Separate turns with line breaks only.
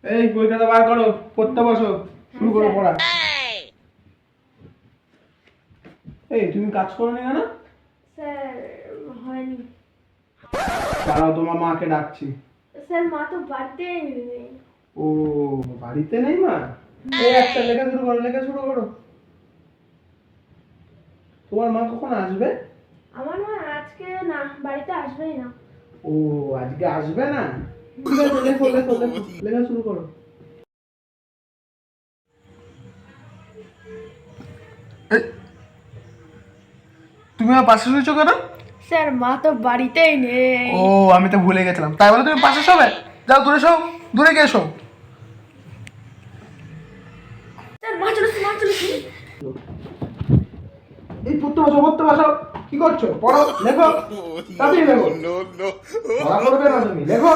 এই বই খাতা বার করো, পড়তে বসো, শুরু করো পড়া। এই তুমি কাজ করো নি কেন?
স্যার হয়নি।
দাঁড়াও, তোমার মাকে ডাকছি।
স্যার মা তো বাড়িতেই নেই।
ও, বাড়িতে নেই মা? এই একটা লেখা শুরু করো, লেখা শুরু করো। তোমার মা কখন আসবে?
আমার মা আজকে না, বাড়িতে আসবেই না।
ও, আজকে আসবে না? ঠিক আছে, লেখো লেখো লেখো, লেখা শুরু করো। এই, তুমি আমার পাশে শুয়েছো কেন?
স্যার মা তো বাড়িতেই নেই।
ও, আমি তো ভুলে গেছিলাম। তাই বলে তুমি পাশে শোবে? যাও দূরে শো, দূরে গিয়ে শো।
স্যার মা চলেছে, মা চলেছে।
এই পড়তে বসো, পড়তে বসো। কি করছো? পড়ো, লেখো, তাড়াতাড়ি লেখো। পড়া করবে না তুমি, লেখো।